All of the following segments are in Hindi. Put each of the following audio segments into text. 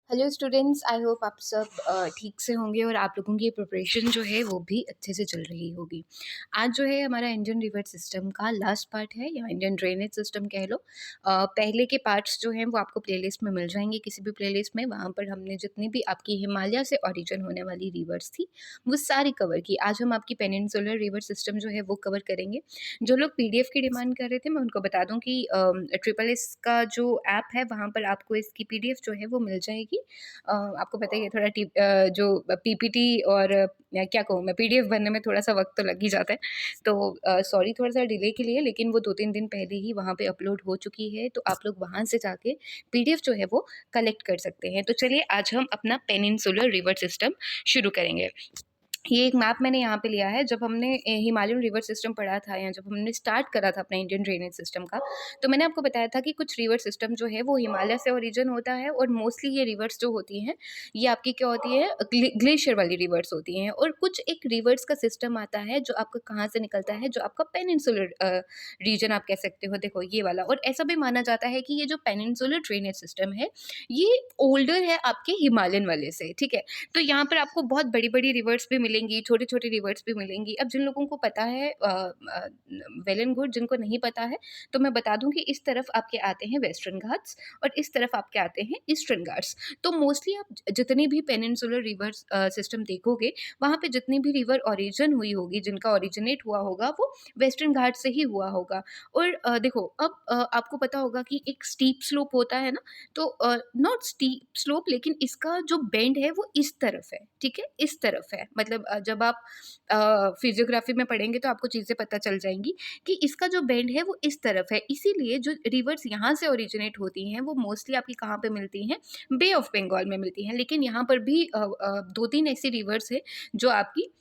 हेलो स्टूडेंट्स, आई होप आप सब ठीक से होंगे और आप लोगों की प्रिपरेशन जो है वो भी अच्छे से चल रही होगी। आज जो है हमारा इंडियन रिवर सिस्टम का लास्ट पार्ट है या इंडियन ड्रेनेज सिस्टम कह लो। पहले के पार्ट्स जो हैं वो आपको प्लेलिस्ट में मिल जाएंगे, किसी भी प्लेलिस्ट में। वहाँ पर हमने जितनी भी आपकी हिमालय से ओरिजिन होने वाली रिवर्स थी वो सारी कवर की। आज हम आपकी पेनिनसुलर रिवर सिस्टम जो है वो कवर करेंगे। जो लोग पीडीएफ की डिमांड कर रहे थे, मैं उनको बता दूं कि ट्रिपल एस का जो ऐप है वहाँ पर आपको इसकी पीडीएफ जो है वो मिल जाएगी। आपको पता ही है थोड़ा जो पीपीटी और क्या कहूँ मैं, पीडीएफ बनने में थोड़ा सा वक्त तो लग ही जाता है। तो सॉरी थोड़ा सा डिले के लिए, लेकिन वो 2-3 दिन पहले ही वहाँ पे अपलोड हो चुकी है, तो आप लोग वहाँ से जाके पीडीएफ जो है वो कलेक्ट कर सकते हैं। तो चलिए आज हम अपना पेनिनसुलर रिवर सिस्टम शुरू करेंगे। ये एक मैप मैंने यहाँ पे लिया है। जब हमने हिमालयन रिवर सिस्टम पढ़ा था या जब हमने स्टार्ट करा था अपना इंडियन ड्रेनेज सिस्टम का, तो मैंने आपको बताया था कि कुछ रिवर सिस्टम जो है वो हिमालय से ओरिजिन होता है, और मोस्टली ये रिवर्स जो होती हैं ये आपकी क्या होती है, ग्लेशियर वाली रिवर्स होती हैं। और कुछ एक रिवर्स का सिस्टम आता है जो आपका कहाँ से निकलता है, जो आपका पेनिनसुलर रीजन आप कह सकते हो, देखो ये वाला। और ऐसा भी माना जाता है कि ये जो पेनिनसुलर ड्रेनेज सिस्टम है ये ओल्डर है आपके हिमालयन वाले से, ठीक है। तो यहाँ पर आपको बहुत बड़ी-बड़ी रिवर्स भी मिलेंगी, छोटी-छोटी रिवर्स भी मिलेंगी। अब जिन लोगों को पता है वेल एंड गुड, जिनको नहीं पता है तो मैं बता दूँ कि इस तरफ आपके आते हैं वेस्टर्न घाट्स और इस तरफ आपके आते हैं ईस्टर्न घाट्स। तो मोस्टली आप जितनी भी पेनिनसुलर रिवर्स सिस्टम देखोगे, वहाँ पे जितनी भी रिवर ओरिजिन हुई होगी, जिनका ओरिजिनेट हुआ होगा, वो वेस्टर्न घाट से ही हुआ होगा। और देखो अब आपको पता होगा कि एक स्टीप स्लोप होता है ना, तो नॉट स्टीप स्लोप, लेकिन इसका जो बेंड है वो इस तरफ है, ठीक है, इस तरफ है। मतलब जब आप फिजियोग्राफी में पढ़ेंगे तो आपको चीज़ें पता चल जाएंगी कि इसका जो बेंड है वो इस तरफ है। इसीलिए जो रिवर्स यहाँ से ओरिजिनेट होती हैं वो मोस्टली आपकी कहाँ पे मिलती हैं, बे ऑफ बंगाल में मिलती हैं। लेकिन यहाँ पर भी 2-3 ऐसी रिवर्स है जो आपकी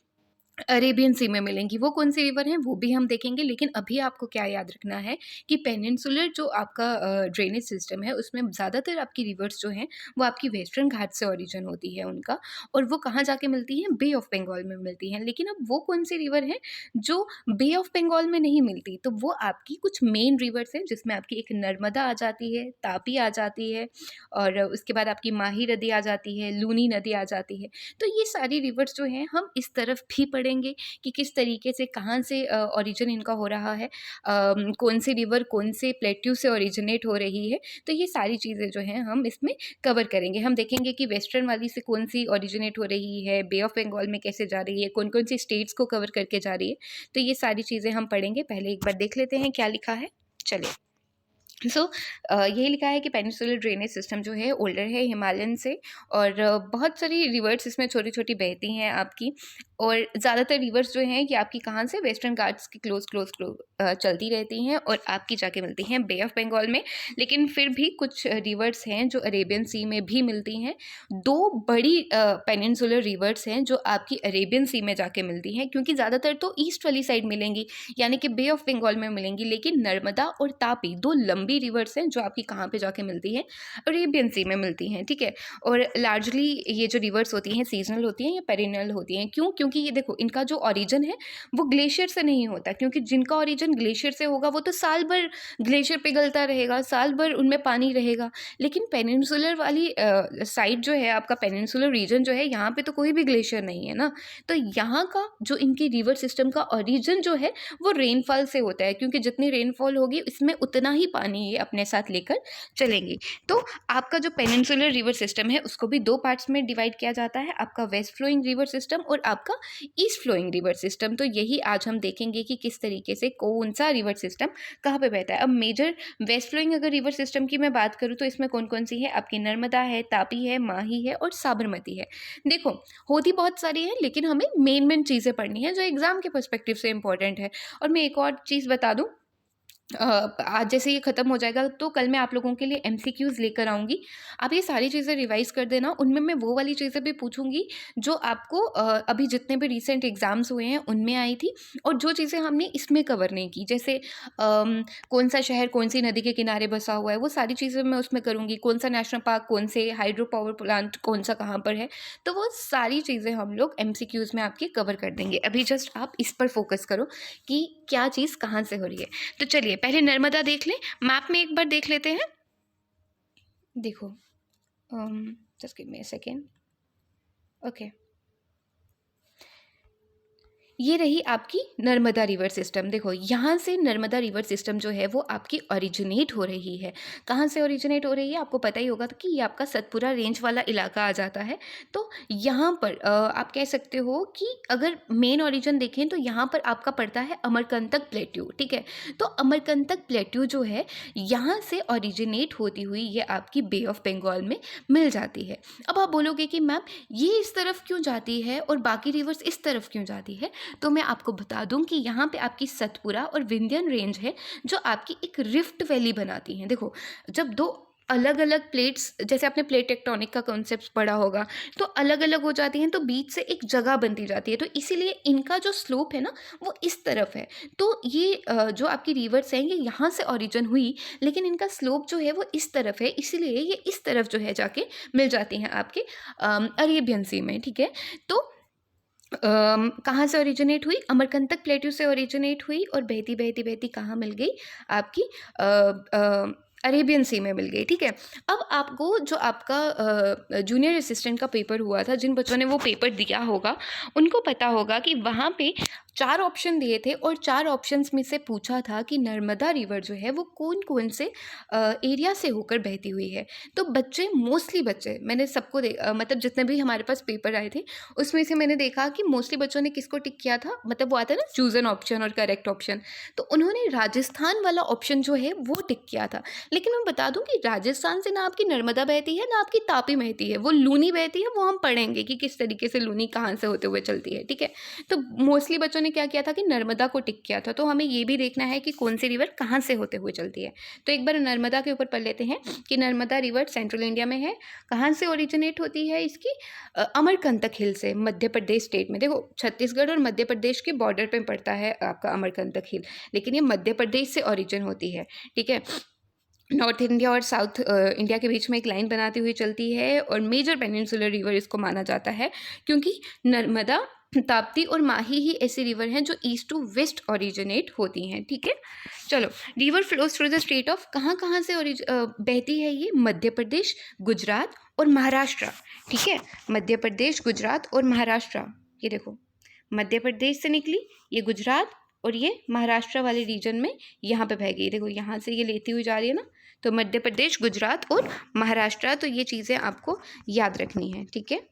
अरेबियन सी में मिलेंगी। वो कौन-सी रिवर हैं वो भी हम देखेंगे, लेकिन अभी आपको क्या याद रखना है कि पेनिनसुलर जो आपका ड्रेनेज सिस्टम है उसमें ज़्यादातर आपकी रिवर्स जो हैं वो आपकी वेस्टर्न घाट से ओरिजिन होती है उनका, और वो कहाँ जाके मिलती हैं, बे ऑफ बंगाल में मिलती हैं। लेकिन अब वो कौन-सी रिवर हैं जो बे ऑफ बंगाल में नहीं मिलती, तो वो आपकी कुछ मेन रिवर्स हैं जिसमें आपकी एक नर्मदा आ जाती है, तापी आ जाती है, और उसके बाद आपकी माही नदी आ जाती है, लूनी नदी आ जाती है। तो ये सारी रिवर्स जो हैं हम इस तरफ भी पढ़ेंगे कि किस तरीके से, कहाँ से ओरिजिन इनका हो रहा है, कौन सी रिवर कौन से प्लेट्यू से ओरिजिनेट हो रही है। तो ये सारी चीज़ें जो हैं हम इसमें कवर करेंगे। हम देखेंगे कि वेस्टर्न वाली से कौन सी ओरिजिनेट हो रही है, बे ऑफ बंगाल में कैसे जा रही है, कौन कौन सी स्टेट्स को कवर करके जा रही है। तो ये सारी चीज़ें हम पढ़ेंगे। पहले एक बार देख लेते हैं क्या लिखा है, चलिए। सो यही लिखा है कि पेनिनसुलर ड्रेनेज सिस्टम जो है ओल्डर है हिमालयन से, और बहुत सारी रिवर्स इसमें छोटी छोटी बहती हैं आपकी, और ज़्यादातर रिवर्स जो हैं कि आपकी कहाँ से, वेस्टर्न घाट्स की क्लोज क्लोज क्लोज चलती रहती हैं और आपकी जाके मिलती हैं बे ऑफ बंगाल में। लेकिन फिर भी कुछ रिवर्स हैं जो अरेबियन सी में भी मिलती हैं। दो बड़ी पेनिनसुलर रिवर्स हैं जो आपकी अरेबियन सी में जाके मिलती हैं, क्योंकि ज़्यादातर तो ईस्ट वाली साइड मिलेंगी, यानी कि बे ऑफ बंगाल में मिलेंगी। लेकिन नर्मदा और तापी दो लंबी रिवर्स हैं जो आपकी कहाँ पे जाके मिलती हैं, अरेबियन सी में मिलती हैं, ठीक है। और लार्जली ये जो रिवर्स होती हैं सीजनल होती हैं या पेरिनल होती हैं। क्यों? क्योंकि ये देखो इनका जो ओरिजिन है वो ग्लेशियर से नहीं होता, क्योंकि जिनका ओरिजिन ग्लेशियर से होगा वो तो साल भर ग्लेशियर पिघलता रहेगा, साल भर उनमें पानी रहेगा। लेकिन पेनिनसुलर वाली साइड जो है, आपका पेनिनसुलर रीजन जो है, यहाँ पे तो कोई भी ग्लेशियर नहीं है ना। तो यहाँ का जो इनकी रिवर सिस्टम का ओरिजिन जो है वो रेनफॉल से होता है, क्योंकि जितनी रेनफॉल होगी इसमें उतना ही पानी ये अपने साथ लेकर चलेंगी। तो आपका जो पेनिनसुलर रिवर सिस्टम है उसको भी दो पार्ट्स में डिवाइड किया जाता है, आपका वेस्ट फ्लोइंग रिवर सिस्टम और आपका ईस्ट फ्लोइंग रिवर सिस्टम। तो यही आज हम देखेंगे कि किस तरीके से कौन सा रिवर सिस्टम कहाँ पे बहता है। अब मेजर वेस्ट फ्लोइंग अगर रिवर सिस्टम की मैं बात करूँ तो इसमें कौन कौन सी है, आपकी नर्मदा है, तापी है, माही है और साबरमती है। देखो होती बहुत सारी है, लेकिन हमें मेन मेन चीज़ें पढ़नी है जो एग्जाम के पर्सपेक्टिव से इंपॉर्टेंट है। और मैं एक और चीज़ बता दूँ, आज जैसे ये ख़त्म हो जाएगा तो कल मैं आप लोगों के लिए एमसीक्यूज़ लेकर आऊँगी। आप ये सारी चीज़ें रिवाइज़ कर देना। उनमें मैं वो वाली चीज़ें भी पूछूँगी जो आपको अभी जितने भी रीसेंट एग्ज़ाम्स हुए हैं उनमें आई थी, और जो चीज़ें हमने इसमें कवर नहीं की, जैसे कौन-सा शहर कौन-सी नदी के किनारे बसा हुआ है, वो सारी चीज़ें मैं उसमें करूँगी। कौन-सा नेशनल पार्क, कौन से हाइड्रो पावर प्लांट कौन-सा कहाँ पर है, तो वो सारी चीज़ें हम लोग एमसीक्यूज़ में आपके कवर कर देंगे। अभी जस्ट आप इस पर फ़ोकस करो कि क्या चीज़ कहाँ से हो रही है। तो चलिए पहले नर्मदा देख लें, मैप में एक बार देख लेते हैं। देखो just give me a second. Okay, ये रही आपकी नर्मदा रिवर सिस्टम। देखो यहाँ से नर्मदा रिवर सिस्टम जो है वो आपकी ओरिजिनेट हो रही है। कहाँ से ओरिजिनेट हो रही है आपको पता ही होगा कि ये आपका सतपुरा रेंज वाला इलाका आ जाता है। तो यहाँ पर आप कह सकते हो कि अगर मेन ओरिजिन देखें तो यहाँ पर आपका पड़ता है अमरकंटक प्लेट्यू, ठीक है। तो अमरकंटक प्लेट्यू जो है यहाँ से ओरिजिनेट होती हुई ये आपकी बे ऑफ बंगाल में मिल जाती है। अब आप बोलोगे कि मैम ये इस तरफ क्यों जाती है और बाकी रिवर्स इस तरफ क्यों जाती है, तो मैं आपको बता दूं कि यहाँ पे आपकी सतपुरा और विंध्यन रेंज है जो आपकी एक रिफ्ट वैली बनाती हैं। देखो जब दो अलग अलग प्लेट्स, जैसे आपने प्लेट टेक्टोनिक का कॉन्सेप्ट पढ़ा होगा, तो अलग अलग हो जाती हैं तो बीच से एक जगह बनती जाती है, तो इसीलिए इनका जो स्लोप है ना वो इस तरफ है। तो ये जो आपकी रिवर्स हैं ये यहाँ से ओरिजिन हुई, लेकिन इनका स्लोप जो है वो इस तरफ है, इसीलिए ये इस तरफ जो है जाके मिल जाती हैं आपके अरेबियन सी में, ठीक है। तो कहाँ से ओरिजिनेट हुई, अमरकंटक प्लेट्यू से ओरिजिनेट हुई और बहती बहती बहती कहाँ मिल गई आपकी अरेबियन सी में मिल गई, ठीक है। अब आपको जो आपका जूनियर असिस्टेंट का पेपर हुआ था, जिन बच्चों ने वो पेपर दिया होगा उनको पता होगा कि वहाँ पे 4 ऑप्शन दिए थे और 4 ऑप्शंस में से पूछा था कि नर्मदा रिवर जो है वो कौन कौन से एरिया से होकर बहती हुई है। तो बच्चे, मोस्टली बच्चे, मैंने सबको मतलब जितने भी हमारे पास पेपर आए थे उसमें से मैंने देखा कि मोस्टली बच्चों ने किसको टिक किया था, मतलब वो आता है ना चूज एन ऑप्शन और करेक्ट ऑप्शन, तो उन्होंने राजस्थान वाला ऑप्शन जो है वो टिक किया था। लेकिन मैं बता दूं कि राजस्थान से ना आपकी नर्मदा बहती है ना आपकी तापी बहती है, वो लूनी बहती है, वो हम पढ़ेंगे कि किस तरीके से लूनी कहाँ से होते हुए चलती है, ठीक है। तो मोस्टली बच्चों ने क्या किया था कि नर्मदा को टिक किया था, तो हमें ये भी देखना है कि कौन सी रिवर कहाँ से होते हुए चलती है। तो एक बार नर्मदा के ऊपर पढ़ लेते हैं कि नर्मदा रिवर सेंट्रल इंडिया में है। कहाँ से ओरिजिनेट होती है इसकी, अमरकंटक हिल से, मध्य प्रदेश स्टेट में। देखो छत्तीसगढ़ और मध्य प्रदेश के बॉर्डर पे पड़ता है आपका अमरकंटक हिल, लेकिन ये मध्य प्रदेश से ओरिजिन होती है, ठीक है। नॉर्थ इंडिया और साउथ इंडिया के बीच में एक लाइन बनाती हुई चलती है और मेजर पेनिनसुलर रिवर इसको माना जाता है, क्योंकि नर्मदा, ताप्ती और माही ही ऐसी रिवर हैं जो ईस्ट टू वेस्ट ओरिजिनेट होती हैं, ठीक है। चलो, river flows through the state of, कहाँ कहाँ से बहती है ये, मध्य प्रदेश, गुजरात और महाराष्ट्र, ठीक है। मध्य प्रदेश, गुजरात और महाराष्ट्र, ये देखो मध्य प्रदेश से निकली, ये गुजरात और ये महाराष्ट्र वाले रीजन में यहाँ पे बह गई। देखो यहाँ से ये लेती हुई जा रही है ना, तो मध्य प्रदेश, गुजरात और महाराष्ट्र, तो ये चीज़ें आपको याद रखनी है, ठीक है।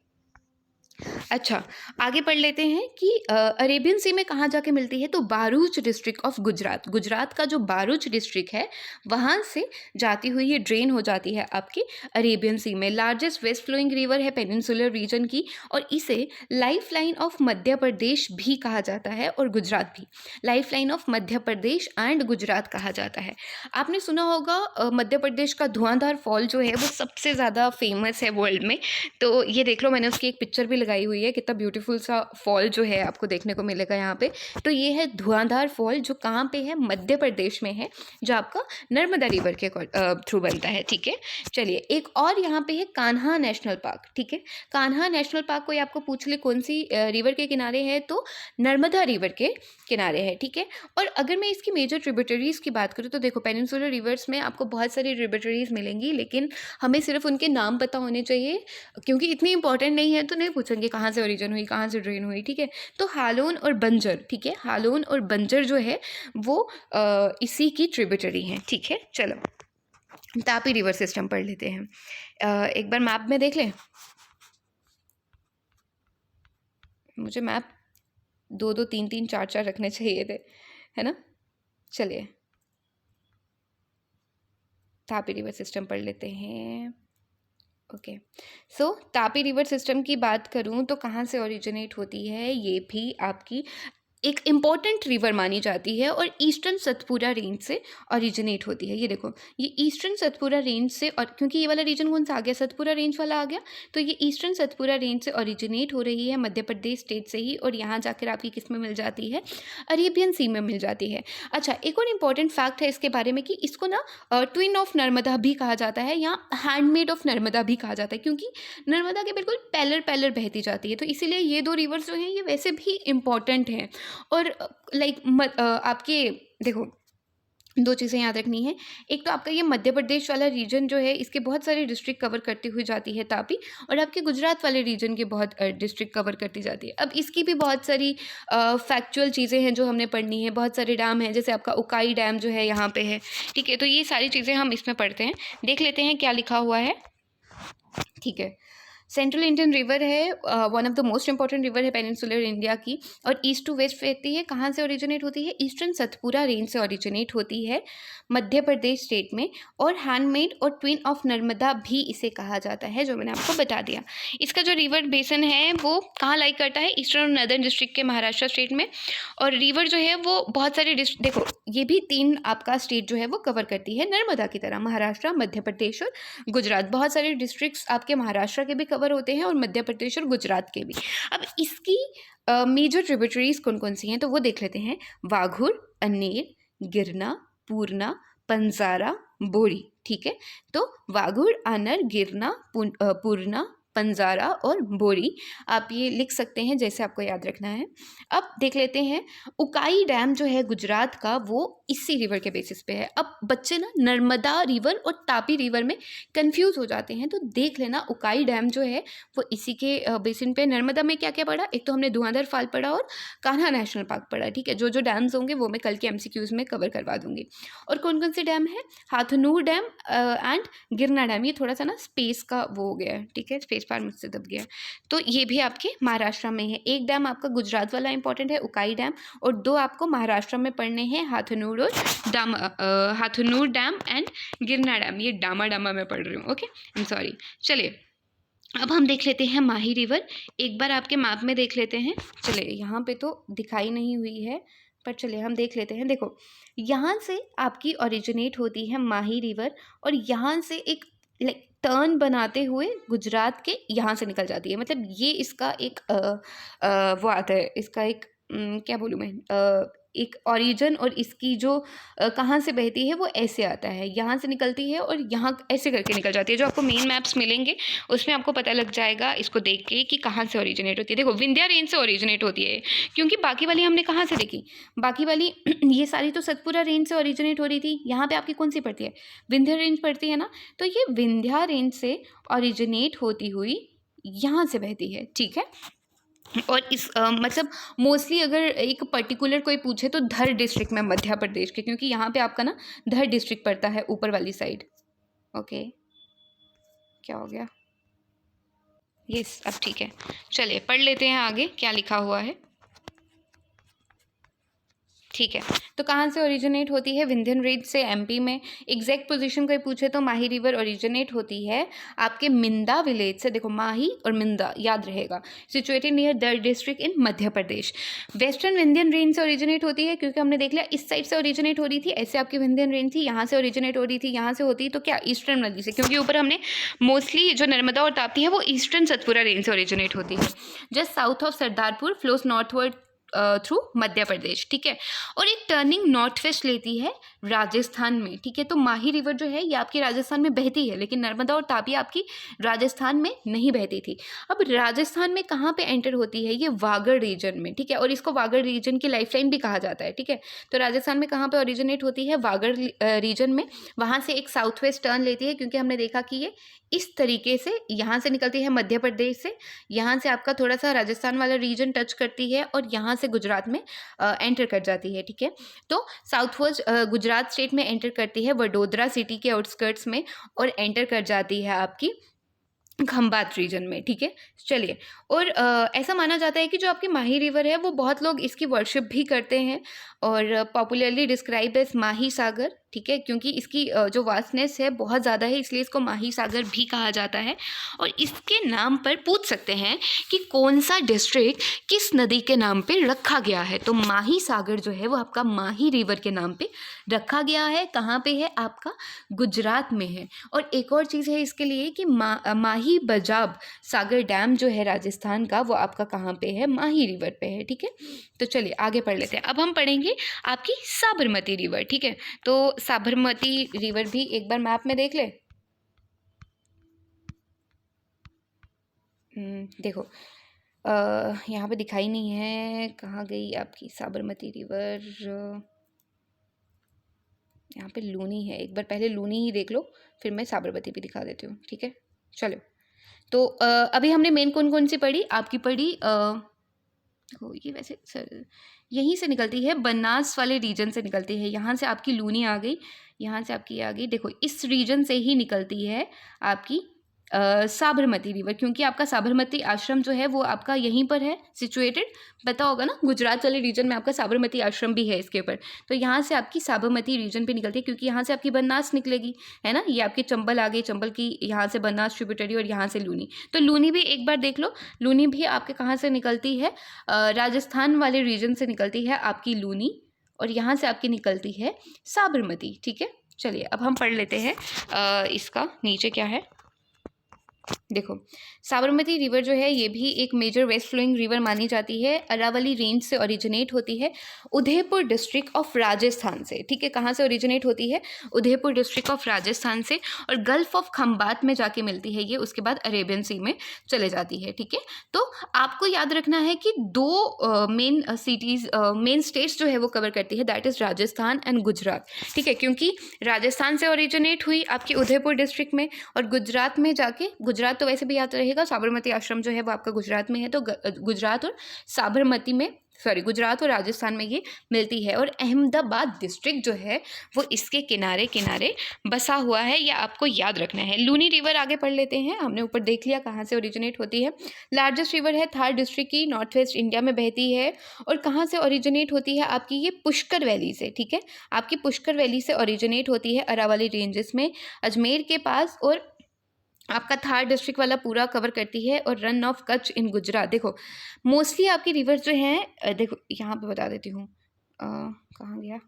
अच्छा, आगे पढ़ लेते हैं कि अरेबियन सी में कहाँ जाके मिलती है, तो बारूच डिस्ट्रिक्ट ऑफ गुजरात, गुजरात का जो बारूच डिस्ट्रिक्ट है वहाँ से जाती हुई ये ड्रेन हो जाती है आपकी अरेबियन सी में। लार्जेस्ट वेस्ट फ्लोइंग रिवर है पेनिनसुलर रीजन की, और इसे life line of Madhya Pradesh भी कहा जाता है और गुजरात भी, life line of Madhya Pradesh and Gujarat कहा जाता है। आपने सुना होगा मध्य प्रदेश का धुआंधार फॉल जो है वो सबसे ज़्यादा फेमस है वर्ल्ड में, तो ये देख लो, मैंने उसकी एक पिक्चर भी लगाई हुई है, कितना ब्यूटीफुल सा फॉल जो है आपको देखने को मिलेगा यहाँ पे। तो ये है धुआंधार फॉल, जो कहाँ पे है, मध्य प्रदेश में है, जो आपका नर्मदा रिवर के थ्रू बनता है, ठीक है। चलिए, एक और यहाँ पे है कान्हा नेशनल पार्क, ठीक है। कान्हा नेशनल पार्क कोई आपको पूछ ले कौन सी रिवर के किनारे है, तो नर्मदा रिवर के किनारे है, ठीक है। और अगर मैं इसकी मेजर ट्रिब्यूटरीज़ की बात करूँ तो देखो पेनिनसुलर रिवर्स में आपको बहुत सारी ट्रिब्यूटरीज़ मिलेंगी, लेकिन हमें सिर्फ उनके नाम पता होने चाहिए, क्योंकि इतनी इंपॉर्टेंट नहीं है तो नहीं पूछेंगे कहाँ से ओरिजिन हुई, कहाँ से ड्रेन हुई, ठीक है। तो हालोन और बंजर, ठीक है, हालोन और बंजर जो है वो इसी की ट्रिब्यूटरी हैं, ठीक है। चलो, तापी रिवर सिस्टम पढ़ लेते हैं। एक बार मैप में देख लें, मुझे मैप 2-2, 3-3, 4-4 रखने चाहिए थे, है ना। चलिए, तापी रिवर सिस्टम पढ़ लेते हैं। ओके, सो तापी रिवर सिस्टम की बात करूँ तो कहाँ से ओरिजिनेट होती है, ये भी आपकी एक इम्पॉर्टेंट रिवर मानी जाती है और ईस्टर्न सतपुरा रेंज से ओरिजिनेट होती है। ये देखो, ये ईस्टर्न सतपुरा रेंज से, और क्योंकि ये वाला रीजन कौन सा आ गया, सतपुरा रेंज वाला आ गया, तो ये ईस्टर्न सतपुरा रेंज से ओरिजिनेट हो रही है मध्य प्रदेश स्टेट से ही, और यहाँ जाकर आपकी किस में मिल जाती है, अरेबियन सी में मिल जाती है। अच्छा, एक और इम्पॉर्टेंट फैक्ट है इसके बारे में कि इसको ना ट्विन ऑफ नर्मदा भी कहा जाता है, या हैंडमेड ऑफ नर्मदा भी कहा जाता है, क्योंकि नर्मदा के बिल्कुल पैलर पैलर बहती जाती है, तो इसीलिए ये दो रिवर्स जो हैं ये वैसे भी इम्पॉर्टेंट हैं। और लाइक आपके देखो 2 चीज़ें याद रखनी है। एक तो आपका ये मध्य प्रदेश वाला रीजन जो है, इसके बहुत सारे डिस्ट्रिक्ट कवर करती हुई जाती है तापी, और आपके गुजरात वाले रीजन के बहुत डिस्ट्रिक्ट कवर करती जाती है। अब इसकी भी बहुत सारी फैक्चुअल चीज़ें हैं जो हमने पढ़नी है। बहुत सारे डैम हैं, जैसे आपका उकाई डैम जो है यहाँ पे है, ठीक है? तो ये सारी चीज़ें हम इसमें पढ़ते हैं। देख लेते हैं क्या लिखा हुआ है, ठीक है? सेंट्रल इंडियन रिवर है, one of the most important river है पेनिनसुलर इंडिया की, और ईस्ट टू वेस्ट बहती है। कहाँ से ओरिजिनेट होती है? ईस्टर्न सतपुरा रेंज से ओरिजिनेट होती है, मध्य प्रदेश स्टेट में। और हैंडमेड और ट्विन ऑफ नर्मदा भी इसे कहा जाता है, जो मैंने आपको बता दिया। इसका जो रिवर बेसन है वो कहाँ लाई करता है? ईस्टर्न और नदर्न डिस्ट्रिक्ट के महाराष्ट्र स्टेट में। और रिवर जो है वो बहुत सारे देखो, ये भी 3 आपका स्टेट जो है वो कवर करती है, नर्मदा की तरह। महाराष्ट्र, मध्य प्रदेश और गुजरात। बहुत सारे डिस्ट्रिक्ट्स आपके महाराष्ट्र के भी कवर होते हैं और मध्य प्रदेश और गुजरात के भी। अब इसकी मेजर ट्रिब्यूटरीज कौन कौन सी हैं, तो वो देख लेते हैं। वाघुर, अनेर, गिरना, पूर्णा, पंजारा, बोरी, ठीक है? तो वाघुर, अनर, गिरना, पूर्णा, पंजारा और बोरी, आप ये लिख सकते हैं जैसे आपको याद रखना है। अब देख लेते हैं, उकाई डैम जो है गुजरात का, वो इसी रिवर के बेसिस पे है। अब बच्चे ना नर्मदा रिवर और तापी रिवर में कंफ्यूज हो जाते हैं, तो देख लेना उकाई डैम जो है वो इसी के बेसिन पे। नर्मदा में क्या क्या पढ़ा? एक तो हमने धुआंधार फाल पढ़ा और कान्हा नेशनल पार्क पढ़ा, ठीक है? जो जो डैम्स होंगे वो मैं कल के एमसीक्यूज में कवर करवा दूंगी। और कौन कौन से डैम है? हाथनूर डैम एंड गिरना डैम। ये थोड़ा सा ना स्पेस का वो हो गया है, ठीक है? स्पेस बार मुझसे दब गया है। तो ये भी आपके महाराष्ट्र में है। एक डैम आपका गुजरात वाला इंपॉर्टेंट है, उकाई डैम, और 2 आपको महाराष्ट्र में पढ़ने हैं, हाथनूर और हाथनूर डैम एंड गिरना डैम। ये डामा डामा मैं पढ़ रही हूँ, ओके, आई एम सॉरी। चलिए, अब हम देख लेते हैं माही रिवर। एक बार आपके मैप में देख लेते हैं। चलिए, यहाँ पे तो दिखाई नहीं हुई है, पर चलिए हम देख लेते हैं। देखो, यहाँ से आपकी ओरिजिनेट होती है माही रिवर, और यहाँ से एक लाइक टर्न बनाते हुए गुजरात के यहाँ से निकल जाती है। मतलब ये इसका एक वो आता है, इसका एक क्या बोलूँ मैं, एक ओरिजिन, और इसकी जो कहाँ से बहती है वो ऐसे आता है, यहाँ से निकलती है और यहाँ ऐसे करके निकल जाती है। जो आपको मेन मैप्स मिलेंगे उसमें आपको पता लग जाएगा इसको देख के कि कहाँ से ओरिजिनेट होती है। देखो, विंध्या रेंज से ओरिजिनेट होती है, क्योंकि बाकी वाली हमने कहाँ से देखी? बाकी वाली ये सारी तो सतपुरा रेंज से ओरिजिनेट हो रही थी। यहाँ पे आपकी कौन सी पड़ती है? विंध्या रेंज पड़ती है ना। तो ये विंध्या रेंज से ओरिजिनेट होती हुई यहाँ से बहती है, ठीक है? और इस मतलब मोस्टली अगर एक पर्टिकुलर कोई पूछे तो धर डिस्ट्रिक्ट में, मध्य प्रदेश के, क्योंकि यहाँ पे आपका ना धर डिस्ट्रिक्ट पड़ता है ऊपर वाली साइड। ओके, क्या हो गया? यस, अब ठीक है। चलिए पढ़ लेते हैं आगे क्या लिखा हुआ है, ठीक है? तो कहाँ से ओरिजिनेट होती है? विंध्यन रेंज से, एमपी में। एग्जैक्ट पोजीशन कोई पूछे तो माही रिवर ओरिजिनेट होती है आपके मिंदा विलेज से। देखो, माही और मिंदा याद रहेगा, situated near Dhar district in Madhya Pradesh. Western Vindhyan range से ओरिजिनेट होती है, क्योंकि हमने देख लिया इस साइड से ओरिजिनेट हो रही थी, ऐसे आपकी विंध्यन रेंज थी, यहाँ से ओरिजिनेट हो रही थी, यहाँ से होती तो क्या ईस्टर्न नदी से, क्योंकि ऊपर हमने मोस्टली जो नर्मदा और ताप्ती है वो ईस्टर्न सतपुरा रेंज से ओरिजिनेट होती है। Just south of Sardarpur, flows northward through Madhya Pradesh, ठीक है? और एक टर्निंग नॉर्थ वेस्ट लेती है राजस्थान में, ठीक है? तो माही रिवर जो है ये आपकी राजस्थान में बहती है, लेकिन नर्मदा और तापी आपकी राजस्थान में नहीं बहती थी। अब राजस्थान में कहाँ पे एंटर होती है? ये वागड़ रीजन में, ठीक है? और इसको वागड़ रीजन की लाइफलाइन भी कहा जाता है, ठीक है? तो राजस्थान में कहाँ पे ओरिजिनेट होती है? वागड़ रीजन में। वहाँ से एक साउथ वेस्ट टर्न लेती है, क्योंकि हमने देखा कि ये इस तरीके से यहाँ से निकलती है मध्य प्रदेश से, यहाँ से आपका थोड़ा सा राजस्थान वाला रीजन टच करती है और यहाँ से गुजरात में एंटर कर जाती है, ठीक है? तो साउथ वेस्ट गुजरात स्टेट में एंटर करती है वडोदरा सिटी के आउटस्कर्ट्स में, और एंटर कर जाती है आपकी खंबात रीजन में, ठीक है? चलिए, और ऐसा माना जाता है कि जो आपकी माही रिवर है वो बहुत लोग इसकी वर्शिप भी करते हैं, और पॉपुलरली डिस्क्राइब एज माही सागर, ठीक है? क्योंकि इसकी जो वास्टनेस है बहुत ज़्यादा है, इसलिए इसको माही सागर भी कहा जाता है। और इसके नाम पर पूछ सकते हैं कि कौन सा डिस्ट्रिक्ट किस नदी के नाम पे रखा गया है, तो माही सागर जो है वो आपका माही रिवर के नाम पे रखा गया है। कहाँ पे है? आपका गुजरात में है। और एक और चीज़ है इसके लिए कि माही बजाब सागर डैम जो है राजस्थान का, वो आपका कहाँ पे है? माही रिवर पे है, ठीक है? तो चलिए आगे पढ़ लेते हैं। अब हम पढ़ेंगे आपकी साबरमती रिवर, ठीक है? तो साबरमती रिवर भी एक बार मैप में देख ले। देखो, यहाँ पे दिखाई नहीं है, कहाँ गई आपकी साबरमती रिवर? यहाँ पे लूनी है, एक बार पहले लूनी ही देख लो, फिर मैं साबरमती भी दिखा देती हूँ, ठीक है। चलो, तो अभी हमने मेन कौन कौन सी पढ़ी, आपकी पढ़ी देखो ये वैसे सर यहीं से निकलती है, बनास वाले रीजन से निकलती है, यहाँ से आपकी लूनी आ गई, यहाँ से आपकी आ गई, देखो इस रीजन से ही निकलती है आपकी साबरमती रिवर, क्योंकि आपका साबरमती आश्रम जो है वो आपका यहीं पर है सिचुएटेड, पता होगा ना, गुजरात वाले रीजन में आपका साबरमती आश्रम भी है इसके ऊपर। तो यहाँ से आपकी साबरमती रीजन पे निकलती है, क्योंकि यहाँ से आपकी बनास निकलेगी, है ना, ये आपकी चंबल आ गई, चंबल की यहाँ से बनास ट्रिब्यूटरी, और यहाँ से लूनी। तो लूनी भी एक बार देख लो, लूनी भी आपके कहाँ से निकलती है, राजस्थान वाले रीजन से निकलती है आपकी लूनी, और यहाँ से आपकी निकलती है साबरमती, ठीक है। चलिए अब हम पढ़ लेते हैं इसका नीचे क्या है। देखो साबरमती रिवर जो है ये भी एक मेजर वेस्ट फ्लोइंग रिवर मानी जाती है, अरावली रेंज से ओरिजिनेट होती है, उदयपुर डिस्ट्रिक्ट ऑफ राजस्थान से, ठीक है। कहाँ से ओरिजिनेट होती है, उदयपुर डिस्ट्रिक्ट ऑफ राजस्थान से, और गल्फ ऑफ खंबात में जाके मिलती है ये, उसके बाद अरेबियन सी में चले जाती है, ठीक है। तो आपको याद रखना है कि दो मेन सिटीज़, मेन स्टेट्स जो है वो कवर करती है, that is Rajasthan and Gujarat, ठीक है, क्योंकि राजस्थान से ओरिजिनेट हुई आपकी उदयपुर डिस्ट्रिक्ट में, और गुजरात में जाके, गुजरात तो वैसे भी याद रहेगा, साबरमती आश्रम जो है वो आपका गुजरात में है, तो गुजरात और साबरमती में, सॉरी, गुजरात और राजस्थान में ये मिलती है, और अहमदाबाद डिस्ट्रिक्ट जो है वो इसके किनारे किनारे बसा हुआ है, या आपको याद रखना है। लूनी रिवर आगे पढ़ लेते हैं, हमने ऊपर देख लिया कहाँ से ओरिजिनेट होती है। लार्जेस्ट रिवर है थार डिस्ट्रिक्ट की, नॉर्थ वेस्ट इंडिया में बहती है, और कहाँ से ओरिजिनेट होती है आपकी, ये पुष्कर वैली से, ठीक है, आपकी पुष्कर वैली से ओरिजिनेट होती है, अरावली रेंजेस में, अजमेर के पास, और आपका थार डिस्ट्रिक्ट वाला पूरा कवर करती है, और रन ऑफ कच्छ इन गुजरात। देखो मोस्टली आपकी रिवर्स जो हैं, देखो यहाँ पे बता देती हूँ, कहाँ गया,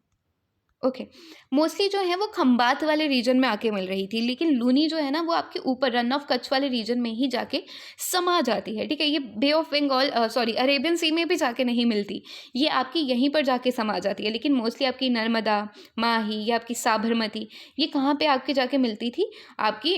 ओके, मोस्टली जो है वो खंबात वाले रीजन में आके मिल रही थी, लेकिन लूनी जो है ना वो आपके ऊपर रन ऑफ कच्छ वाले रीजन में ही जाके समा जाती है, ठीक है। ये बे ऑफ बंगाल, सॉरी, अरेबियन सी में भी जाके नहीं मिलती, ये आपकी यहीं पर जाके समा जाती है, लेकिन मोस्टली आपकी नर्मदा, माही या आपकी साबरमती, ये कहाँ पे आपके जाके मिलती थी, आपकी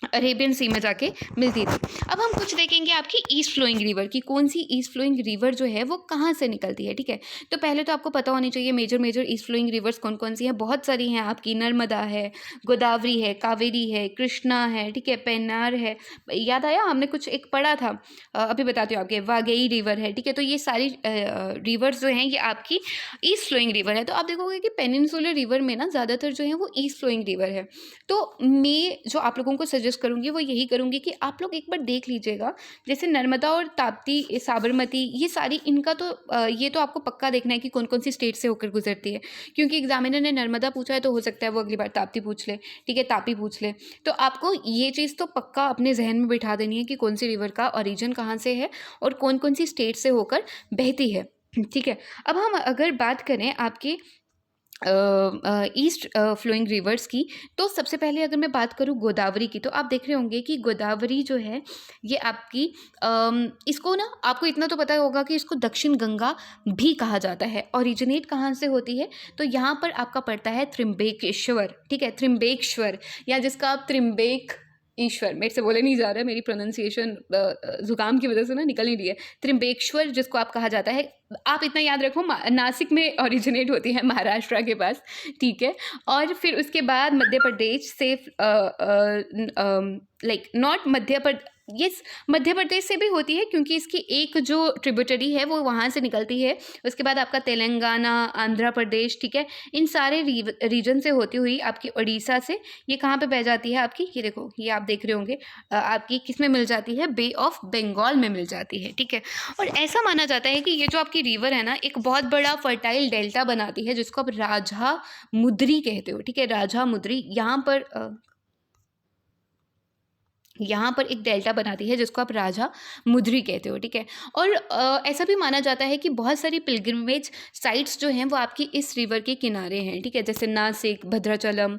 अरेबियन सी में जाके मिलती थी। अब हम कुछ देखेंगे आपकी ईस्ट फ्लोइंग रिवर की, कौन सी ईस्ट फ्लोइंग रिवर जो है वो कहाँ से निकलती है, ठीक है। तो पहले तो आपको पता होनी चाहिए मेजर ईस्ट फ्लोइंग रिवर्स कौन कौन सी हैं, बहुत सारी हैं आपकी, नर्मदा है, गोदावरी है, कावेरी है, कृष्णा है, ठीक है, पेन्नार है, याद आया, हमने कुछ एक पढ़ा था, अभी बताती हूँ आपके, वागई रिवर है, ठीक है। तो ये सारी रिवर्स जो हैं ये आपकी ईस्ट फ्लोइंग रिवर है। तो आप देखोगे कि पेनिनसुलर रिवर में ना ज़्यादातर जो है वो ईस्ट फ्लोइंग रिवर है। तो मैं जो आप लोगों को सजेस्ट करूँगी वो यही करूँगी कि आप लोग एक बार देख लीजिएगा, जैसे नर्मदा और ताप्ती, साबरमती, ये सारी, इनका तो ये तो आपको पक्का देखना है कि कौन कौन सी स्टेट से होकर गुजरती है, क्योंकि एग्जामिनर ने नर्मदा पूछा है तो हो सकता है वो अगली बार ताप्ती पूछ ले, ठीक है, तापी पूछ ले। तो आपको ये चीज़ तो पक्का अपने जहन में बिठा देनी है कि कौन सी रिवर का ओरिजिन कहाँ से है और कौन कौन सी स्टेट से होकर बहती है, ठीक है। अब हम अगर बात करें आपकी ईस्ट फ्लोइंग रिवर्स की, तो सबसे पहले अगर मैं बात करूँ गोदावरी की, तो आप देख रहे होंगे कि गोदावरी जो है ये आपकी इसको ना, आपको इतना तो पता होगा कि इसको दक्षिण गंगा भी कहा जाता है। ओरिजिनेट कहाँ से होती है, तो यहाँ पर आपका पड़ता है त्रिम्बकेश्वर, ठीक है, त्रिम्बेश्वर, या जिसका आप त्रिम्बेक ईश्वर, मेरे से बोले नहीं जा रहा है, मेरी प्रोनाउंसिएशन जुकाम की वजह से ना निकल नहीं रही है, त्रिम्बेश्वर जिसको आप कहा जाता है। आप इतना याद रखो, नासिक में ओरिजिनेट होती है, महाराष्ट्र के पास, ठीक है। और फिर उसके बाद मध्य प्रदेश से, like not Madhya Pradesh, yes, Madhya Pradesh से भी होती है, क्योंकि इसकी एक जो ट्रिब्यूटरी है वो वहाँ से निकलती है। उसके बाद आपका तेलंगाना, आंध्र प्रदेश, ठीक है, इन सारे रीजन से होती हुई आपकी उड़ीसा से ये कहाँ पे बह जाती है आपकी, ये देखो, ये आप देख रहे होंगे, आपकी किस में मिल जाती है, बे ऑफ बंगाल में मिल जाती है, ठीक है। और ऐसा माना जाता है कि ये जो आपकी रिवर है ना, एक बहुत बड़ा फर्टाइल डेल्टा बनाती है, जिसको आप राजा मुद्री कहते हो, ठीक है, राजा मुद्री, यहाँ पर एक डेल्टा बनाती है जिसको आप राजा मुद्री कहते हो, ठीक है। और ऐसा भी माना जाता है कि बहुत सारी पिलग्रिमेज साइट्स जो हैं वो आपकी इस रिवर के किनारे हैं, ठीक है, जैसे नासिक, भद्राचलम,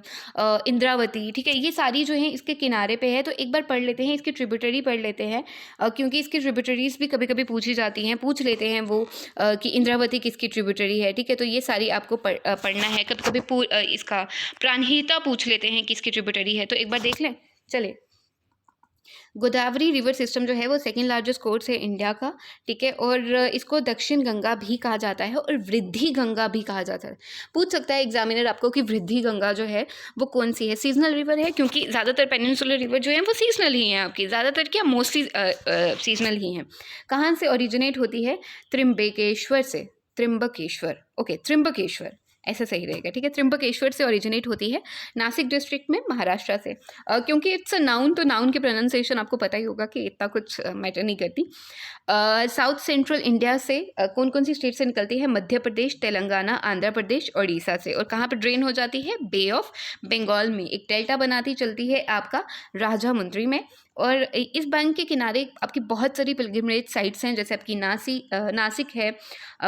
इंद्रावती, ठीक है, ये सारी जो हैं इसके किनारे पे है। तो एक बार पढ़ लेते हैं, इसकी ट्रिब्यूटरी पढ़ लेते हैं, क्योंकि इसकी ट्रिब्यूटरीज भी कभी कभी पूछी जाती हैं, पूछ लेते हैं वो कि इंद्रावती किसकी ट्रिब्यूटरी है, ठीक है। तो ये सारी आपको पढ़ना है, कभी कभी इसका प्राणहिता पूछ लेते हैं किसकी ट्रिब्यूटरी है, तो एक बार देख लें। चले, गोदावरी रिवर सिस्टम जो है वो सेकंड लार्जेस्ट कोर्स है इंडिया का, ठीक है, और इसको दक्षिण गंगा भी कहा जाता है और वृद्धि गंगा भी कहा जाता है। पूछ सकता है एग्जामिनर आपको कि वृद्धि गंगा जो है वो कौन सी है। सीजनल रिवर है, क्योंकि ज़्यादातर पेनिनसुलर रिवर जो है वो सीजनल ही हैं आपकी, ज़्यादातर क्या मोस्टली सीजनल ही हैं। कहाँ से ओरिजिनेट होती है? त्रिम्बकेश्वर से, त्रिम्बकेश्वर, ओके, त्रिम्बकेश्वर ऐसा सही रहेगा, ठीक है। त्रिम्बकेश्वर से ओरिजिनेट होती है, नासिक डिस्ट्रिक्ट में, महाराष्ट्र से। क्योंकि इट्स अ नाउन, तो नाउन की प्रोनाउंसिएशन आपको पता ही होगा कि इतना कुछ मैटर नहीं करती। साउथ सेंट्रल इंडिया से कौन कौन सी स्टेट से निकलती है? मध्य प्रदेश, तेलंगाना, आंध्र प्रदेश, उड़ीसा से। और कहाँ पर ड्रेन हो जाती है? बे ऑफ बंगाल में। एक डेल्टा बनाती चलती है आपका राजामुंद्री में। और इस बैंक के किनारे आपकी बहुत सारी पिलग्रिमेज साइट्स हैं, जैसे आपकी नासिक है,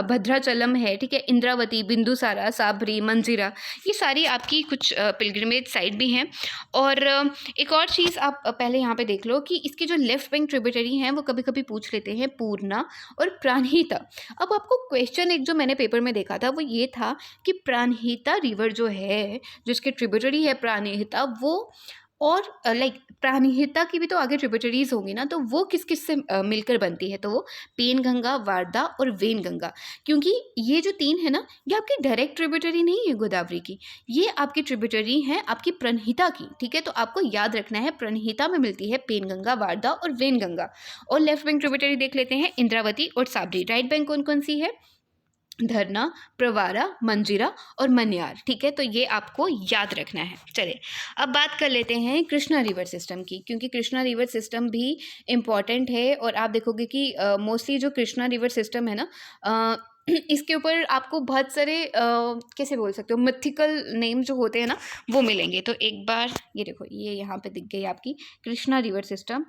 भद्राचलम है, ठीक है, इंद्रावती, बिंदुसारा, साबरी, मंजीरा, ये सारी आपकी कुछ पिलग्रिमेज साइट भी हैं। और एक और चीज़ आप पहले यहाँ पे देख लो कि इसके जो लेफ्ट बैंक ट्रिब्यूटरी हैं वो कभी कभी पूछ लेते हैं, पूर्णा और प्राणहिता। अब आपको क्वेश्चन एक जो मैंने पेपर में देखा था वो ये था कि प्राणहिता रिवर जो है, जिसके ट्रिब्यूटरी है प्राणहिता, वो और लाइक प्राणहिता की भी तो आगे ट्रिब्यूटरीज होंगी ना, तो वो किस किस से मिलकर बनती है? तो वो पेन गंगा, वारदा और वेन गंगा। क्योंकि ये जो तीन है ना, ये आपकी डायरेक्ट ट्रिब्यूटरी नहीं है गोदावरी की, ये आपकी ट्रिब्यूटरी है आपकी प्रणहिता की, ठीक है। तो आपको याद रखना है प्रणहिता में मिलती है पेन गंगा, वारदा और वेन गंगा। और लेफ्ट बैंक ट्रिब्यूटरी देख लेते हैं, इंद्रावती और साबरी। राइट बैंक कौन कौन सी है? धरना, प्रवारा, मंजीरा और मन्यार, ठीक है। तो ये आपको याद रखना है। चलिए अब बात कर लेते हैं कृष्णा रिवर सिस्टम की, क्योंकि कृष्णा रिवर सिस्टम भी इम्पॉर्टेंट है। और आप देखोगे कि मोस्टली जो कृष्णा रिवर सिस्टम है ना, इसके ऊपर आपको बहुत सारे कैसे बोल सकते हो, मिथिकल नेम जो होते हैं ना वो मिलेंगे। तो एक बार ये देखो, ये यहाँ पे दिख गई आपकी कृष्णा रिवर सिस्टम,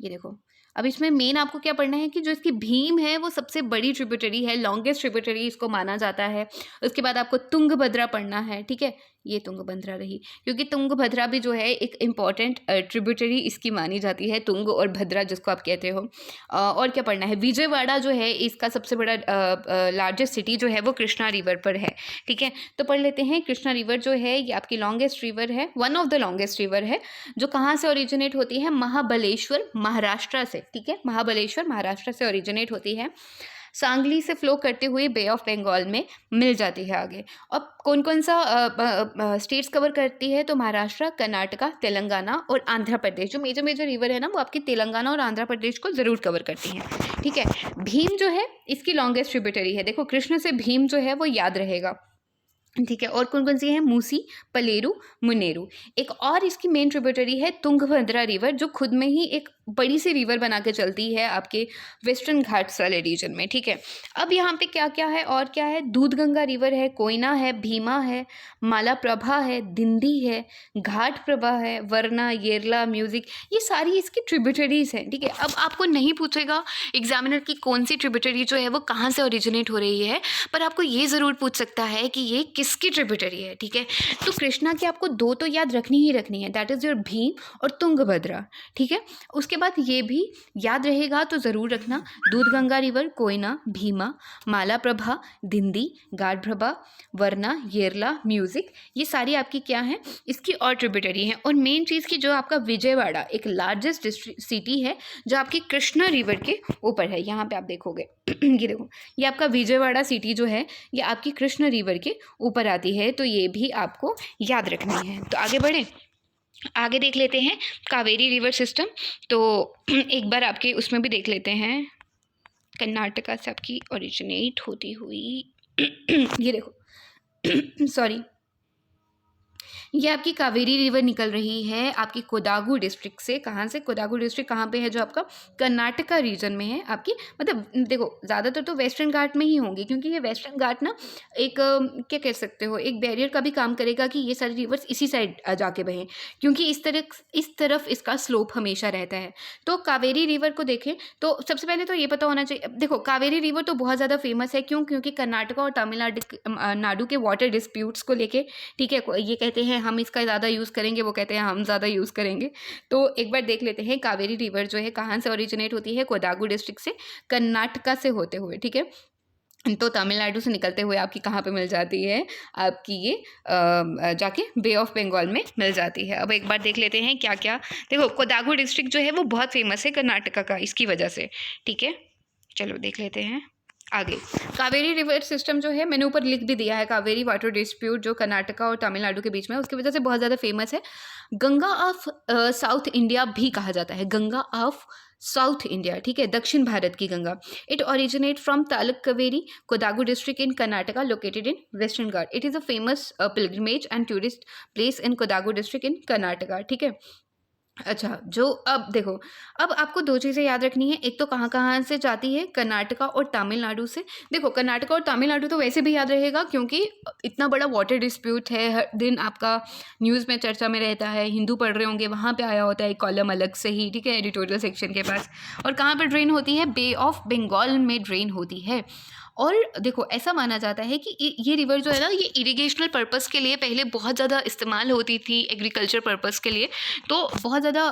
ये देखो। अब इसमें मेन आपको क्या पढ़ना है कि जो इसकी भीम है वो सबसे बड़ी ट्रिब्यूटरी है, लॉन्गेस्ट ट्रिब्यूटरी इसको माना जाता है। उसके बाद आपको तुंगभद्रा पढ़ना है, ठीक है, ये तुंगभद्रा रही, क्योंकि तुंगभद्रा भी जो है एक इम्पॉर्टेंट ट्रिब्यूटरी इसकी मानी जाती है, तुंग और भद्रा जिसको आप कहते हो। और क्या पढ़ना है? विजयवाड़ा जो है इसका सबसे बड़ा लार्जेस्ट सिटी जो है वो कृष्णा रिवर पर है, ठीक है। तो पढ़ लेते हैं, कृष्णा रिवर जो है ये आपकी लॉन्गेस्ट रिवर है, one of the longest river है, जो कहाँ से ओरिजिनेट होती है? महाबलेश्वर, महाराष्ट्र से, ठीक है, महाबलेश्वर महाराष्ट्र से ओरिजिनेट होती है। सांगली से फ्लो करते हुए बे ऑफ बंगाल में मिल जाती है आगे। अब कौन कौन सा स्टेट्स कवर करती है? तो महाराष्ट्र, कर्नाटका, तेलंगाना और आंध्र प्रदेश। जो मेजर मेजर रिवर है ना वो आपकी तेलंगाना और आंध्र प्रदेश को ज़रूर कवर करती हैं, ठीक है। भीम जो है इसकी लॉन्गेस्ट ट्रिब्यूटरी है, देखो कृष्ण से भीम जो है वो याद रहेगा, ठीक है। और कौन कौन सी है? मूसी, पलेरू, मुनेरू। एक और इसकी मेन ट्रिब्यूटरी है तुंगभद्रा रिवर, जो खुद में ही एक बड़ी सी रिवर बना के चलती है आपके वेस्टर्न घाट्स वाले रीजन में, ठीक है। अब यहाँ पे क्या क्या है और क्या है? दूधगंगा रिवर है, कोयना है, भीमा है, मालाप्रभा है, दिंदी है, घाट प्रभा है, वरना, येरला, म्यूजिक, ये सारी इसकी ट्रिब्यूटरीज हैं, ठीक है। अब आपको नहीं पूछेगा एग्जामिनर की कौन सी ट्रिब्यूटरी जो है वो कहाँ से ओरिजिनेट हो रही है, पर आपको ये ज़रूर पूछ सकता है कि ये किसकी ट्रिब्यूटरी है, ठीक है। तो कृष्णा की आपको दो तो याद रखनी ही रखनी है, दैट इज़ योर भीम और तुंगभद्रा, ठीक है। उसके बाद ये भी याद रहेगा तो ज़रूर रखना, दूधगंगा रिवर, कोयना, भीमा, मालाप्रभा, दिंदी, गाढ़प्रभा, वरना, येरला, म्यूजिक, ये सारी आपकी क्या हैं? इसकी और ट्रिब्यूटरी हैं। और मेन चीज़ की जो आपका विजयवाड़ा एक लार्जेस्ट सिटी है जो आपकी कृष्णा रिवर के ऊपर है, यहाँ पे आप देखोगे ये देखो, ये आपका विजयवाड़ा सिटी जो है ये आपकी कृष्ण रिवर के ऊपर आती है, तो ये भी आपको याद रखनी है। तो आगे बढ़ें, आगे देख लेते हैं कावेरी रिवर सिस्टम। तो एक बार आपके उसमें भी देख लेते हैं, कर्नाटका से आपकी ओरिजिनेट होती हुई ये देखो सॉरी, ये आपकी कावेरी रिवर निकल रही है आपकी कोडागु डिस्ट्रिक्ट से। कहाँ से? कोडागु डिस्ट्रिक्ट कहाँ पे है? जो आपका कर्नाटका रीजन में है आपकी, मतलब देखो ज़्यादातर तो वेस्टर्न घाट में ही होंगी, क्योंकि ये वेस्टर्न घाट ना एक क्या कह सकते हो, एक बैरियर का भी काम करेगा कि ये सारी रिवर्स इसी साइड जाके बहें, क्योंकि इस तरफ इसका स्लोप हमेशा रहता है। तो कावेरी रिवर को देखें तो सबसे पहले तो ये पता होना चाहिए, देखो कावेरी रिवर तो बहुत ज़्यादा फेमस है, क्यों? क्योंकि कर्नाटका और तमिलनाडु के वाटर डिस्प्यूट्स को लेके, ठीक है, ये कहते हैं हम इसका ज़्यादा यूज़ करेंगे, वो कहते हैं हम ज़्यादा यूज़ करेंगे। तो एक बार देख लेते हैं कावेरी रिवर जो है कहाँ से ओरिजिनेट होती है? कोडागु डिस्ट्रिक्ट से, कर्नाटका से होते हुए, ठीक है। तो तमिलनाडु से निकलते हुए आपकी कहाँ पे मिल जाती है, आपकी ये जाके बे ऑफ बंगाल में मिल जाती है। अब एक बार देख लेते हैं क्या क्या। देखो कोडागु डिस्ट्रिक्ट जो है वो बहुत फेमस है कर्नाटका का इसकी वजह से, ठीक है। चलो देख लेते हैं आगे। कावेरी रिवर सिस्टम जो है मैंने ऊपर लिख भी दिया है, कावेरी वाटर डिस्प्यूट जो कर्नाटका और तमिलनाडु के बीच में है, उसकी वजह से बहुत ज़्यादा फेमस है। गंगा ऑफ साउथ इंडिया भी कहा जाता है, गंगा ऑफ साउथ इंडिया, ठीक है, दक्षिण भारत की Ganga. It originate from talaq Kaveri, Kodagu district in Karnataka, located in western Ghat. It is a famous pilgrimage and tourist place in Kodagu district in Karnataka, ठीक है। अच्छा, जो अब देखो, अब आपको 2 चीज़ें याद रखनी है। एक तो कहाँ-कहाँ से जाती है, कर्नाटका और तमिलनाडु से। देखो कर्नाटका और तमिलनाडु तो वैसे भी याद रहेगा क्योंकि इतना बड़ा वाटर डिस्प्यूट है, हर दिन आपका न्यूज़ में चर्चा में रहता है, हिंदू पढ़ रहे होंगे, वहाँ पे आया होता है एक कॉलम अलग से ही, ठीक है, एडिटोरियल सेक्शन के पास। और कहाँ पे ड्रेन होती है, बे ऑफ बंगाल में ड्रेन होती है। और देखो ऐसा माना जाता है कि ये रिवर जो है ना, ये इरिगेशनल पर्पस के लिए पहले बहुत ज़्यादा इस्तेमाल होती थी, एग्रीकल्चर पर्पस के लिए, तो बहुत ज़्यादा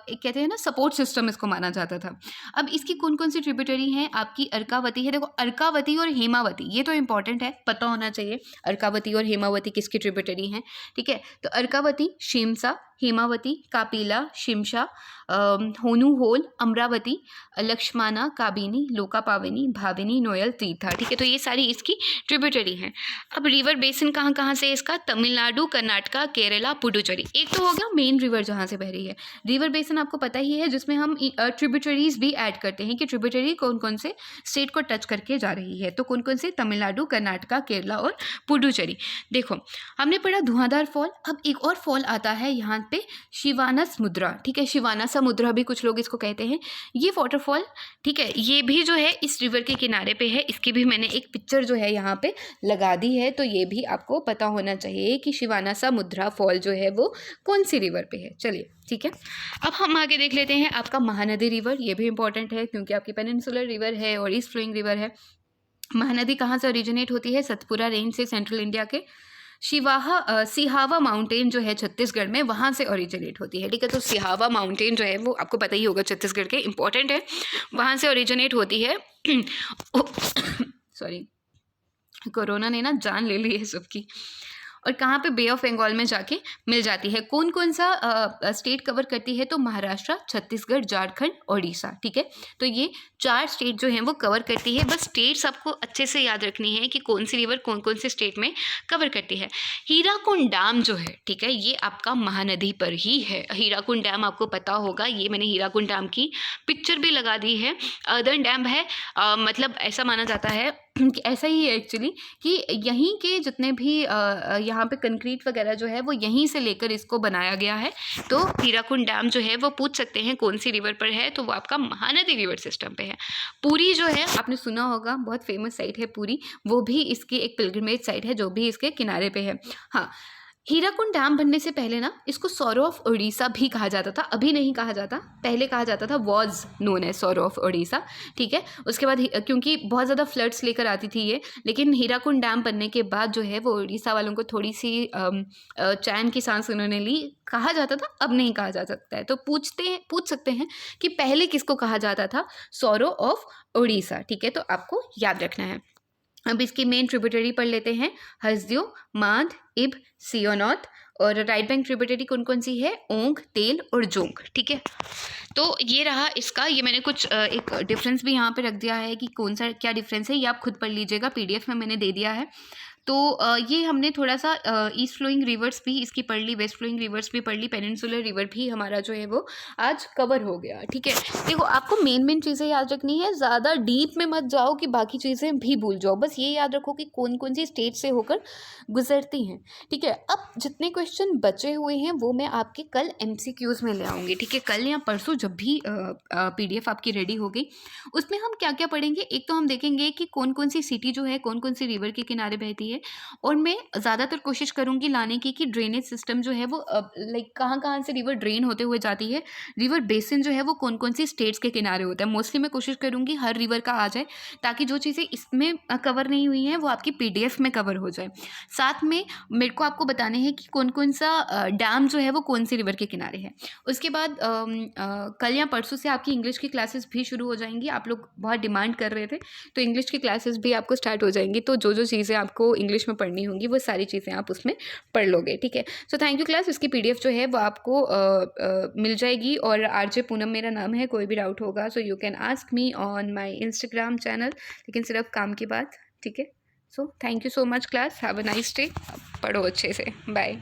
एक कहते हैं ना सपोर्ट सिस्टम इसको माना जाता था। अब इसकी कौन कौन सी ट्रिब्यूटरी हैं, आपकी अर्कावती है। देखो अर्कावती और हेमावती ये तो इंपॉर्टेंट है, पता होना चाहिए अर्कावती और हेमावती किसकी ट्रिब्यूटरी हैं, ठीक है। तो अर्कावती शिमसा, हेमावती कापिला, शिमशा, होनू होल, अमरावती, लक्ष्मणा, काबिनी, लोकापाविनी, भाविनी, नोयल, तीर्था, ठीक है। तो ये सारी इसकी ट्रिब्यूटरी हैं। अब रिवर बेसिन कहाँ कहाँ से है इसका, तमिलनाडु, कर्नाटका, केरला, पुडुचेरी। एक तो हो गया मेन रिवर जहाँ से बह रही है। रिवर बेसिन आपको पता ही है जिसमें हम ट्रिब्यूटरीज भी ऐड करते हैं कि ट्रिब्यूटरी कौन कौन से स्टेट को टच करके जा रही है। तो कौन कौन से, तमिलनाडु, कर्नाटका, केरला और पुडुचेरी। देखो हमने पढ़ा धुआंधार फॉल, अब एक और फॉल आता है यहाँ पे, शिवाना समुद्रा, ठीक है, शिवाना समुद्रा भी कुछ लोग इसको कहते हैं। ये वाटरफॉल, ठीक है, ये भी जो है इस रिवर के किनारे पे है। इसकी भी मैंने एक पिक्चर जो है यहाँ पे लगा दी है, तो ये भी आपको पता होना चाहिए कि शिवाना समुद्रा फॉल जो है वो कौन सी रिवर पे है। चलिए ठीक है, अब हम आगे देख लेते हैं आपका महानदी रिवर। ये भी इंपॉर्टेंट है क्योंकि आपकी पेनिनसुलर रिवर है और ईस्ट फ्लोइंग रिवर है। महानदी कहाँ से ओरिजिनेट होती है, सतपुरा रेंज से, सेंट्रल इंडिया के। सिहावा माउंटेन जो है छत्तीसगढ़ में, वहाँ से ओरिजिनेट होती है, ठीक है। तो सिहावा माउंटेन जो है वो आपको पता ही होगा, छत्तीसगढ़ के, इंपॉर्टेंट है, वहाँ से ओरिजिनेट होती है। सॉरी, कोरोना ने ना जान ले ली है सबकी। और कहाँ पे, बे ऑफ बंगाल में जाके मिल जाती है। कौन कौन सा स्टेट कवर करती है, तो महाराष्ट्र, छत्तीसगढ़, झारखंड, ओडिशा, ठीक है। तो ये 4 स्टेट जो हैं वो कवर करती है। बस स्टेट्स आपको अच्छे से याद रखनी है कि कौन सी रिवर कौन कौन से स्टेट में कवर करती है। हीराकुंड डैम जो है, ठीक है, ये आपका महानदी पर ही है। हीराकुंड डैम आपको पता होगा, ये मैंने हीराकुंड डैम की पिक्चर भी लगा दी है। अर्दन डैम है, मतलब ऐसा माना जाता है कि ऐसा ही है एक्चुअली, कि यहीं के जितने भी यहाँ पे कंक्रीट वगैरह जो है वो यहीं से लेकर इसको बनाया गया है। तो हीराकुंड डैम जो है वो पूछ सकते हैं कौन सी रिवर पर है, तो वो आपका महानदी रिवर सिस्टम पे है। पुरी जो है आपने सुना होगा, बहुत फेमस साइट है पुरी, वो भी इसकी एक पिलग्रिमेज साइट है जो भी इसके किनारे पे है। हाँ, हीराकुंड डैम बनने से पहले ना इसको सौरो ऑफ ओडिशा भी कहा जाता था, अभी नहीं कहा जाता, पहले कहा जाता था, was known as sorrow of Odisha, ठीक है। उसके बाद क्योंकि बहुत ज़्यादा फ्लड्स लेकर आती थी ये, लेकिन हीराकुंड डैम बनने के बाद जो है वो ओडिशा वालों को थोड़ी सी चैन की सांस उन्होंने ली, कहा जाता था, अब नहीं कहा जा सकता है। तो पूछ सकते हैं कि पहले किसको कहा जाता था, सौरो ऑफ ओडिशा, ठीक है। तो आपको याद रखना है। अब इसकी मेन ट्रिब्यूटरी पढ़ लेते हैं, हसदेव, मांध, इब, सियोनौत। और राइट बैंक ट्रिब्यूटरी कौन कौन सी है, ओंग, तेल और जोंग, ठीक है। तो ये रहा इसका, ये मैंने कुछ एक डिफरेंस भी यहाँ पे रख दिया है कि कौन सा क्या डिफरेंस है, ये आप खुद पढ़ लीजिएगा, PDF में मैंने दे दिया है। तो ये हमने थोड़ा सा ईस्ट फ्लोइंग रिवर्स भी इसकी पढ़ ली, वेस्ट फ्लोइंग रिवर्स भी पढ़ ली, पेनिनसुलर रिवर भी हमारा जो है वो आज कवर हो गया, ठीक है। देखो आपको मेन चीज़ें याद रखनी है, ज़्यादा डीप में मत जाओ कि बाकी चीज़ें भी भूल जाओ, बस ये याद रखो कि कौन कौन सी स्टेट से होकर गुजरती हैं, ठीक है। अब जितने क्वेश्चन बचे हुए हैं वो मैं आपके कल MCQs में ले आऊँगी, ठीक है। कल या परसों जब भी PDF आपकी रेडी हो गई, उसमें हम क्या क्या पढ़ेंगे। एक तो हम देखेंगे कि कौन कौन सी सिटी जो है कौन कौन सी रिवर के किनारे बहती है, है। और मैं ज़्यादातर कोशिश करूँगी लाने की कि ड्रेनेज सिस्टम जो है वो लाइक कहाँ-कहाँ से रिवर ड्रेन होते हुए जाती है, रिवर बेसिन जो है वो कौन-कौन सी स्टेट्स के किनारे होता है। मोस्टली मैं कोशिश करूँगी हर रिवर का आ जाए, ताकि जो चीज़ें इसमें कवर नहीं हुई हैं वो आपकी पीडीएफ में कवर हो जाए। साथ में मेरे को आपको बताने हैं कि कौन-कौन सा डैम जो है वो कौन-सी रिवर के किनारे है। उसके बाद कल या परसों से आपकी इंग्लिश की क्लासेस भी शुरू हो जाएँगी। आप लोग बहुत डिमांड कर रहे थे, तो इंग्लिश की क्लासेस भी आपको स्टार्ट हो जाएँगी। तो जो-जो चीज़ें आपको इंग्लिश में पढ़नी होंगी, वो सारी चीज़ें आप उसमें पढ़ लोगे, ठीक है? So thank you class. इसकी पीडीएफ जो है वो आपको मिल जाएगी, और आरजे पूनम मेरा नाम है। कोई भी डाउट होगा so you can ask me on my Instagram channel, लेकिन सिर्फ काम की बात, ठीक है? So thank you so much class. Have a nice day. पढ़ो अच्छे से। बाय।